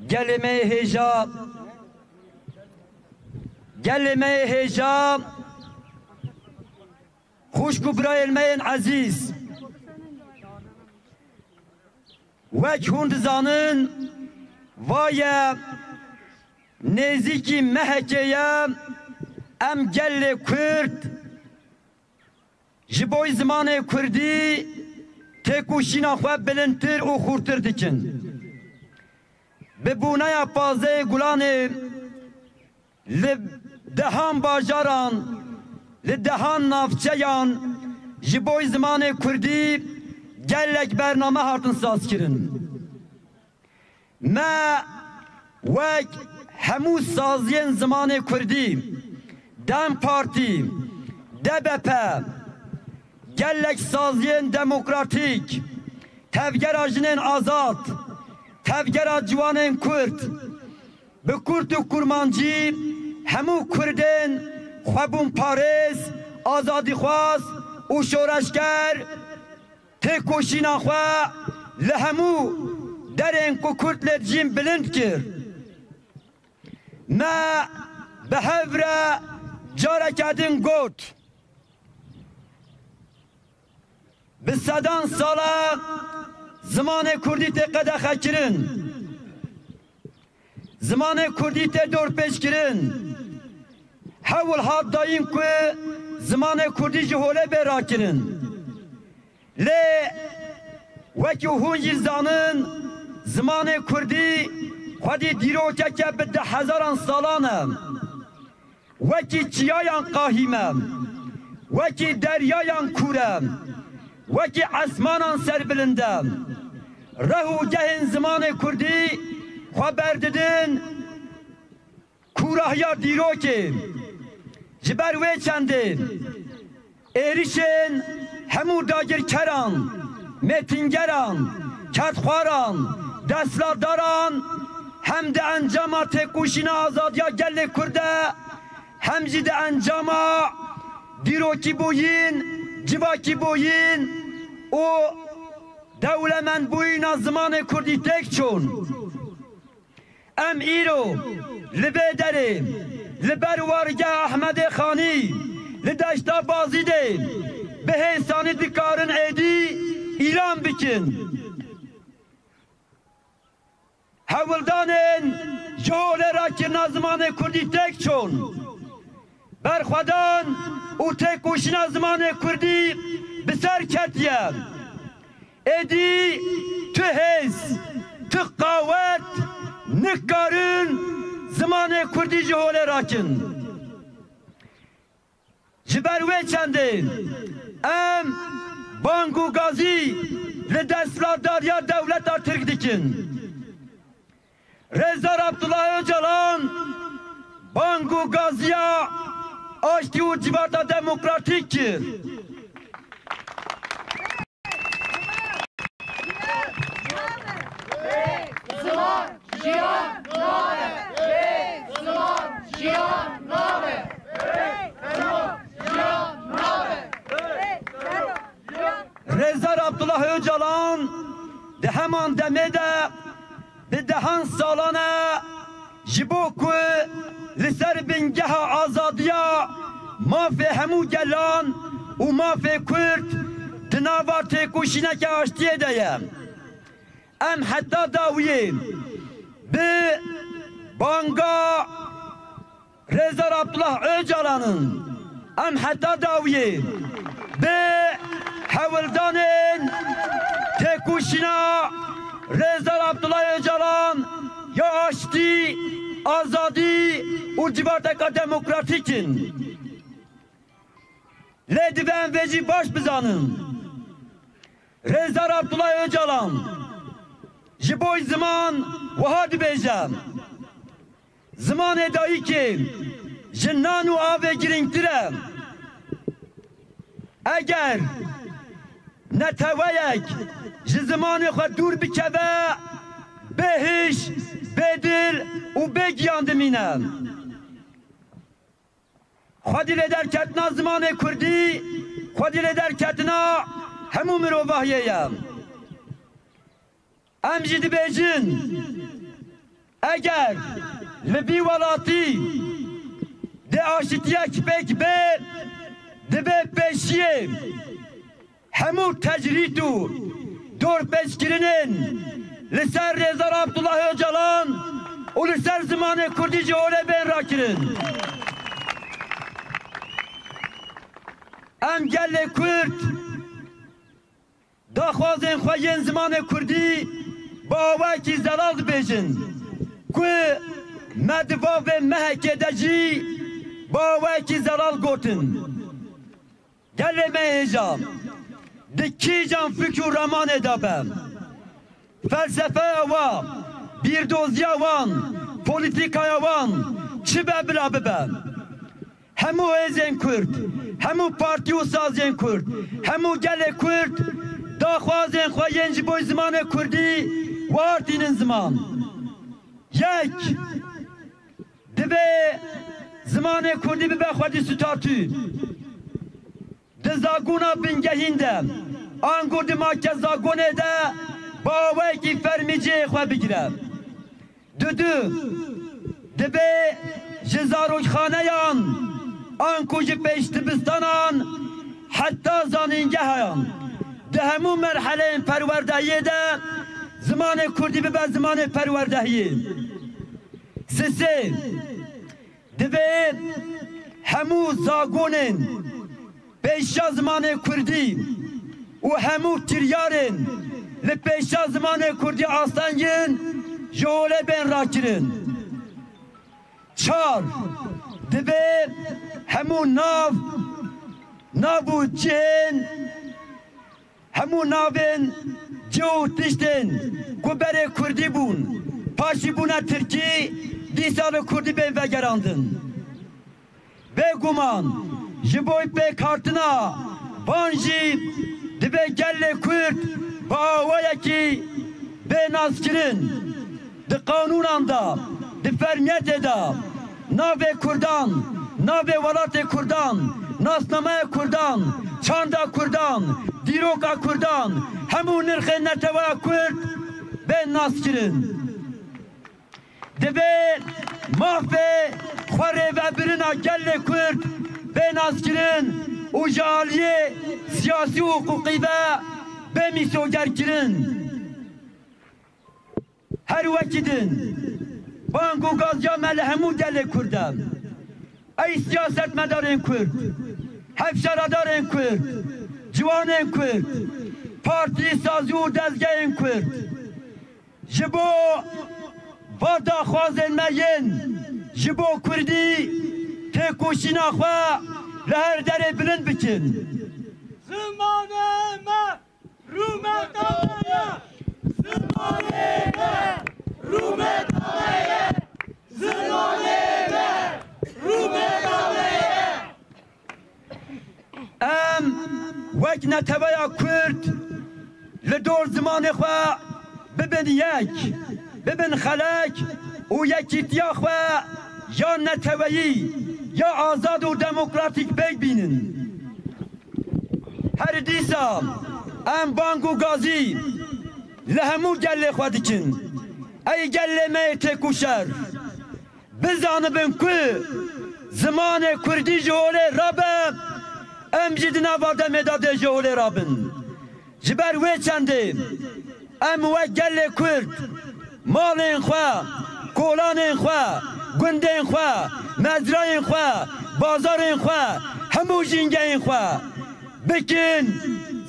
gelime heja خوش برایلمین عزیز وک هند زانن وای نزیکی مهکه ام گل کرد جبوی زمان کردی تکوشینا خواه بلندتر و خورتر دکن ببونه پازه گلان لدهان باجاران لدهان نافچهان جبوی زمان کردی گلک برنامه هاتن ساز کرن ما وک همو سازین زمان کردی دم پارتی DBP گلک سازین دموکراتیک تفگر جنین آزاد تفگر جوانین کرد به کرد و کرمانجی همو کردن خوابون پارس آزادی خواست و شورشگر تکوشینا خواه لهمو درین کو کرد لرجیم بلند کرد ما به هفره جاره کردن گوت به صدان ساله زمان کردی ته قدخه کرن زمان کردی ته دور پیش کرن حول هات داییم که زمان کردی جهوله برا کرن لی وکی هونجی زانن زمان کردی خودی دیرو که به 10,000 سالانه وکی چیایان قاهیمه وکی دریایان کوره وکی اسمانان سر بلنده رهو گهن زمان کردی خبر ددن کوراهیا دیرو که جبر وی چنده ایریشن همو داگر کران متینگران کتخواران دستلاداران هم ده انجام تکوشین آزادیا گل کرده هم جده انجام دیروکی بوین جواکی بوین و دولمن بوین از زمان کردی تک چون ام ایرو لبه داره لبر وارگه احمد خانی لدشتا بازی ده به حسانی دکارن ایدی ایران بکن هولدانن جول را که نظمان کردی تک چون برخودان او تک کوشی نظمان کردی بسر کتیه ایدی تو حس تو قوت نکارن زمان کردی جول را کن جبروه چنده ام بانگو گازی لدستلاداریا دولت ترک دیکن رضا عبدالله öcalan بانگو گازیا آشتی و جواردا دموکراتیک کر زمان جیان نامه زمان جیان نامه رضا عبدالله öcalan de hemen demede به 10 سالانه جبوکو لسر بنگه آزادیا مافی همو گلان و مافی کرد دناوار تکوشینه که آشتیه دیم ام حتی داویه به بانگا رضا عبدالله öcalan'ın ام حتی داویه به حولدانın تکوشینه رضا عبدالله öcalan یا آشتی آزادی و جوارتکا دموکراتیکین لدیون ویجی باش بزانın رضا عبدالله öcalan جبوی زمان و هادی بیجم زمان ادایی که جنان و آوه گرینگتره اگر نتوایک زمان خود دور بکوه بهش بدل و بگیاندمینم خودی لدر کتنا زمان کردی خودی لدر کتنا همو مروواهیه امجید بیجن اگر لبی ولاتی ده آشتیک پک به ده به پیشیه همو تجریتو دور پیشگیرنین لسر رضا عبدالله öcalan و لسر زمان کردی جهوله بین را کرن ام گل کرد داخوازن خواهین زمان کردی با وکی زلال بیجن که مدوا و مهکده جی با وکی زلال گوتن گل مهجام دکی جان فکر رمان ادابم فلسفه وان بیردوزی وان پولیتیکای وان چی ببلا ببم همو ایزین کرد همو پارتی و سازین کرد همو گل کرد داخوازین خواهین جبوی زمان کردی واردین زمان یک دبه زمان کردی ببه خودی ستاتو دزاگونا بنگهینده آنگرد ما که زاگونه ده با وکی فرمیجه خواه بگیره دو دبه جزاروش خانه یان آنکوش پیشت بستانان حتی زانینگه هایان ده همون مرحله پروردهیه ده زمان کردی به زمان پروردهیه سه دبه همون زاگونن پیشا زمان کردی و همو تریارن لپیشا زمان کردی آستانگین جوله بین را کرن چار دبه همو ناو جهن همو ناوین جو تشتن گوبر کردی بون پاشی بونا ترکی دی سال کردی بین وگراندن بگومان جبوی به کارتنا بانجی دبه گل کرد با آوه کی به ناسکرین ده قانون دا ده فرمیت دا ناو کردان ناو ولات کردان ناسنامه کردان چاندا کردان دیروکا کردان همون نرخ نتوا کرد به ناسکرین دبه مافه خواره و برنا گل کرد به ناسکرین و جالیه سیاسی و حقوقی و به میسوگر کرن هر وکیدن بانگو گازیا مل همو گل کردم ای سیاست مدارن کرد هفشاردارن کرد جوانن کرد پارتی سازی و دزگهن کرد جبو وادا خوازن مین جبو کردی تکوشینا خواه لهر در بلند بکن زمانه ما رومتانه زمانه ما رومتانه زمانه ما رومتانه ام وک نتویا کرد لدور زمان خواه ببین یک ببین خلق و یکیتیا خواه یا نتویی یا آزاد و دموکراتیک ببینن هر دیسا ام بانگو گازی لهمو گله خودکن ای گله میت کوشر بزانبن که زمان کردی جهوله رابم ام جد نواده مداده جهوله رابن جبر وی چنده ام و گله کرد مالین خواه کولانین خواه گندین خواه مزرعین خواه بازارین خواه همو جنگین خواه بکن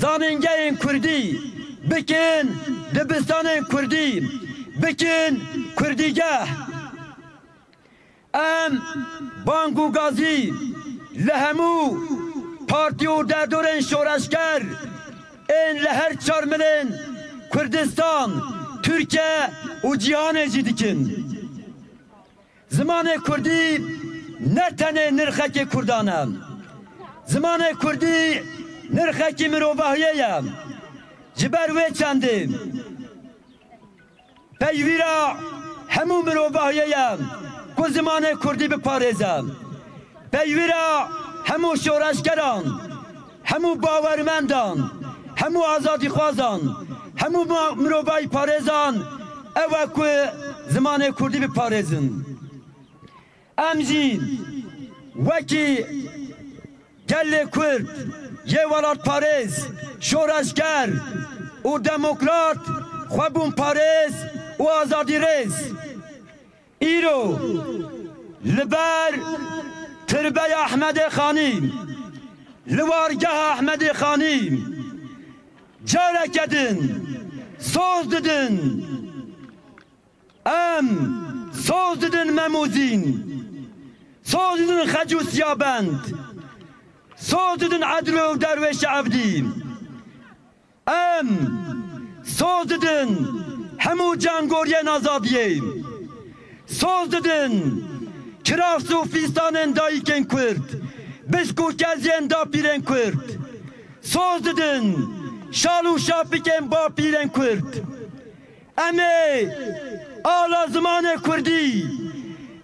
زاننگین کردی بکن دبستان کردی بکن کردیگه ام بانگو گازی لهمو پارتی و دردورن شورشگر این لهر چارملن کردستان ترکیه و جهان جدیکن زمان کردی نه تنه نرخک کردانم زمان کردی نرخک مروباهیه جبر وی چنده پیویرا همو مروباهیه که زمان کردی بپارزم پیویرا همو شورشگران همو باورمندان همو آزادی خوازان همو مروبای پارزان اوه که زمان کردی بپارێزن ئەم جی وەکی gelê Kurd yê welatparêz şoreşger û demokrat xwe bûn parêz û azadîrêz îro li ber tirbeya Ehmedê Xanî li wargeha Ehmedê Xanî careke din soz didin em soz didin Memûzîn soz didin Xecû Siyabend soz didin Edlû û Derwêş Evdî em soz didin hemû cengoriyên azadiyê soz didin kiravs û fîstanên dayîkên Kurd bisk û keziyên dapîrên Kurd soz didin şal û şapîkên bapîrên Kurd em ê ala zimanê Kurdî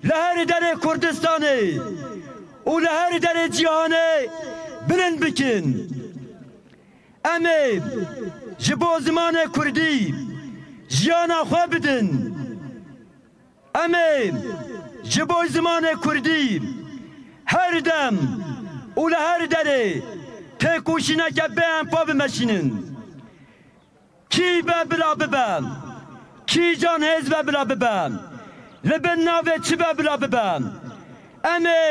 li herî derê Kurdistanê û li herî derê cîhanê bilind bikin em ê ji bo zimanê Kurdî jiyana xwe bidin em ê ji bo zimanê Kurdî her dem û li her derê têkoşîneke bêhempa bimeşînin kî be bila bibe kî can hêz be bila bibe li bin navê çi be bila bibe em ê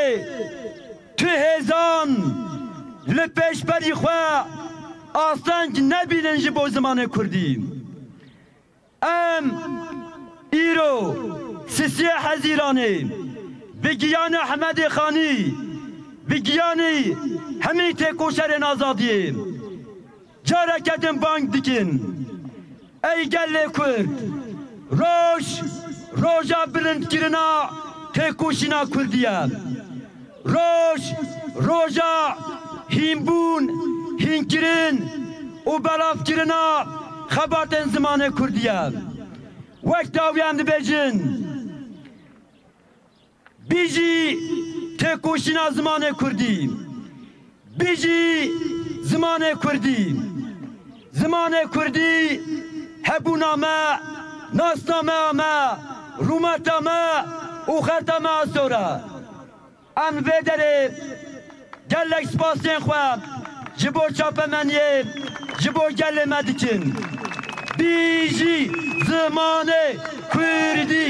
tu hêzan li pêşberî xwe aseng nebînin ji bo zimanê Kurdî em îro Sisiyê Hezîranê bi giyanê Ehmedê Xanî bi giyanê hemî têkoşerên azadiyê careke din bang dikin ey gelê Kurd roj roja bilindkirina têkoşîna Kurdî ye roj roja hînbûn hînkirin û belavkirina xebatên zimanê Kurdî ye wek dawî em dibêjin bî jî têkoşîna zimanê Kurdî bî jî zimanê Kurdî zimanê Kurdî hebûna me nasnameya me rûmeta me û xerta me asora em vê derê gelek spasiyên xwe ji bo çapemeniyê ji bo gelê me dikin bî jî zimanê Kurdî